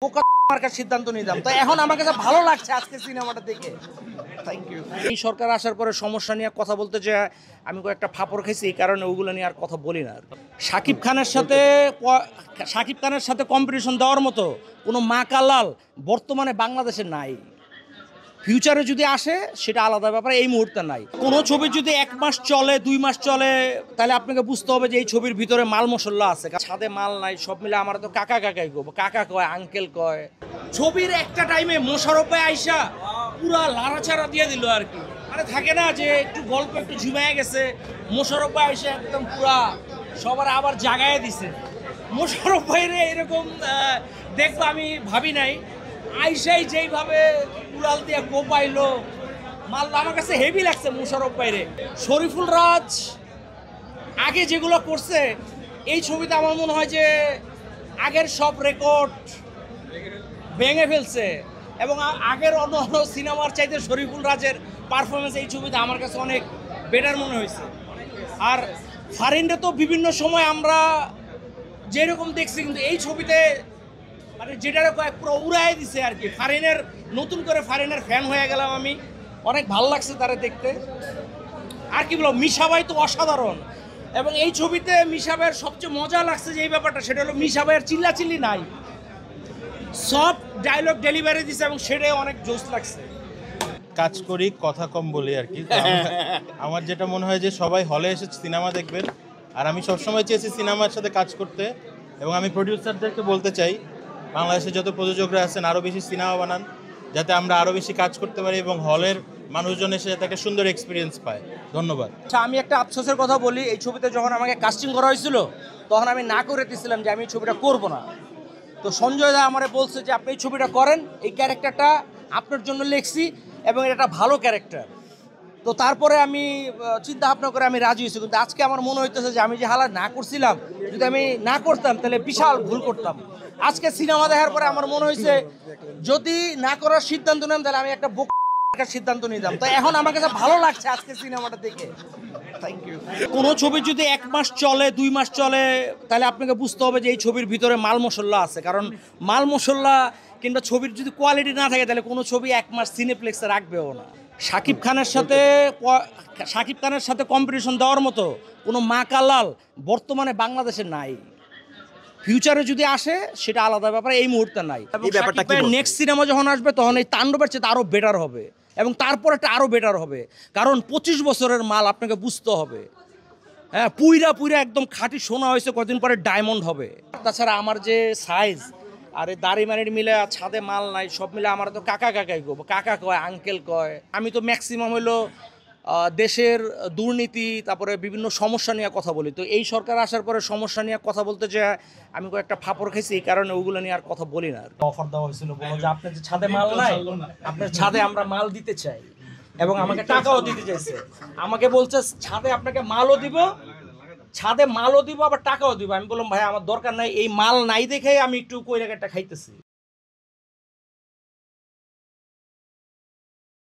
বোকা মার্কার সিদ্ধান্ত নিলাম। তো এখন আমার কাছে ভালো লাগছে আজকে সিনেমাটা দেখে। Thank you. এই সরকার আসার পরে সমস্যা নিয়ে কথা বলতে যে আমি কয়েকটা ফাপড় খাইছি, এই কারণে ওগুলো নিয়ে আর কথা বলি না। শাকিব খানের সাথে কম্পিটিশন দেওয়ার মতো কোনো মা কালাল বর্তমানে বাংলাদেশে নাই। ফিউচারে যদি আসে সেটা আলাদা ব্যাপার, এই মুহূর্তে নাই। কোনো ছবি যদি 1 মাস চলে 2 মাস চলে তাহলে আপনাকে বুঝতে হবে যে এই ছবির ভিতরে মাল মশলা আছে। ছাদে মাল নাই, সব মিলে আমার তো কাকা কাকাই গো, কাকা কয় আঙ্কেল কয়। ছবির একটা টাইমে মোশাররফ ভাই আইসা পুরা লাড়াচাড়া দিয়ে দিল আর কি। মানে থাকে না যে একটু গল্প একটু ঝিমায় গেছে, মোশাররফ ভাই আইসা একদম পুরা সবার আবার জাগায় দিছে। মোশাররফ ভাইরে এরকম দেখবো আমি ভাবি নাই। আইসাই যেইভাবে উড়াল দিয়ে কোপাইলো মাল, আমার কাছে হেভি লাগছে মোশাররফ ভাইরে। শরীফুল রাজ আগে যেগুলো করছে এই ছবিতে আমার মনে হয় যে আগের সব রেকর্ড ভেঙে ফেলছে, এবং আগের অন্য অন্য সিনেমার চাইতে শরীফুল রাজের পারফরমেন্স এই ছবিতে আমার কাছে অনেক বেটার মনে হয়েছে। আর ফারিনরে তো বিভিন্ন সময় আমরা যেরকম দেখছি, কিন্তু এই ছবিতে মানে যেটারে পুরো উড়াই দিছে আর কি। ফারিনের নতুন করে ফারিনের ফ্যান হয়ে গেলাম আমি, অনেক ভালো লাগছে তারা দেখতে। আর কি বলবো, মিশা ভাই তো অসাধারণ। এবং এই ছবিতে মিশা ভাইয়ের সবচেয়ে মজা লাগছে যে এই ব্যাপারটা, সেটা হলো মিশা ভাইয়ের চিল্লাচিল্লি নাই, সফট ডায়লগ ডেলিভারি দিছে, এবং সেটাই অনেক জোশ লাগছে। কাজ করি কথা কম বলি আর কি। আমার যেটা মনে হয় যে সবাই হলে এসে সিনেমা দেখবেন, আর আমি সবসময় চেয়েছি সিনেমার সাথে কাজ করতে। এবং আমি প্রডিউসারদেরকে বলতে চাই, বাংলাদেশে যত প্রযোজকরা আছেন আরও বেশি সিনেমা বানান, যাতে আমরা আরও বেশি কাজ করতে পারি এবং হলের মানুষজন এসে যাতে একটা সুন্দর এক্সপিরিয়েন্স পায়। ধন্যবাদ। আচ্ছা, আমি একটা আফসোসের কথা বলি। এই ছবিতে যখন আমাকে কাস্টিং করা হয়েছিল তখন আমি না করে দিয়েছিলাম যে আমি এই ছবিটা করব না। তো সঞ্জয় দা আমারে বলছে যে আপনি এই ছবিটা করেন, এই ক্যারেক্টারটা আপনার জন্য লিখছি এবং এটা একটা ভালো ক্যারেক্টার। তো তারপরে আমি চিন্তা ভাবনা করে আমি রাজি হয়েছি। কিন্তু আজকে আমার মনে হইতেছে যে আমি যে হালা না করছিলাম, যদি আমি না করতাম তাহলে বিশাল ভুল করতাম। আজকে সিনেমা দেখার পরে আমার মনে হয়েছে যদি না করার সিদ্ধান্ত নিলাম তাহলে আমি একটা বোকা সিদ্ধান্ত নিলাম। তো এখন আমার কাছে ভালো লাগছে আজকে সিনেমাটা দেখে। Thank you. কোনো ছবি যদি 1 মাস চলে 2 মাস চলে তাহলে আপনাকে বুঝতে হবে যে এই ছবির ভিতরে মাল মশলা আছে। কারণ মাল মশলা কিংবা ছবির যদি কোয়ালিটি না থাকে তাহলে কোনো ছবি 1 মাস সিনেপ্লেক্সে রাখবেও না। শাকিব খানের সাথে কম্পিটিশন দেওয়ার মতো কোনো মা কালাল বর্তমানে বাংলাদেশে নাই। ফিউচারে যদি আসে সেটা আলাদা ব্যাপার, এই মুহূর্তে নাই। নেক্সট সিনেমা যখন আসবে তখন এই তাণ্ডবের চেয়ে আরও বেটার হবে, এবং তারপর একটা আরও বেটার হবে। কারণ 25 বছরের মাল আপনাকে বুঝতে হবে। হ্যাঁ, পুইরা একদম খাঁটি সোনা হয়েছে, কদিন পরে ডায়মন্ড হবে। তাছাড়া আমার যে সাইজ আর এই দাড়ি মাড়ি মিলে ছাদে মাল নাই, সব মিলে আমার তো কাকা কাকাই গো, কাকা কয় আঙ্কেল কয়। আমি তো ম্যাক্সিমাম হলো দেশের দুর্নীতি তারপরে বিভিন্ন সমস্যা নিয়ে কথা বলি। তো এই সরকার আসার পরে সমস্যা নিয়ে কথা বলতে যে আমি কয়েকটা ফাপড় খাইছি, এই কারণে ওগুলো নিয়ে আর কথা বলি না। অফার দেওয়া হয়েছিল, বলো যে আপনার যে ছাদে মাল নাই, আপনার ছাদে আমরা মাল দিতে চাই, এবং আমাকে টাকাও দিতে চাইছে। আমাকে বলছে ছাদে আপনাকে মালও দিব, আবার টাকাও দিব। আমি বললাম ভাই আমার দরকার নাই, এই মাল নাই দেখে আমি একটু কইরা একটা খাইতেছি।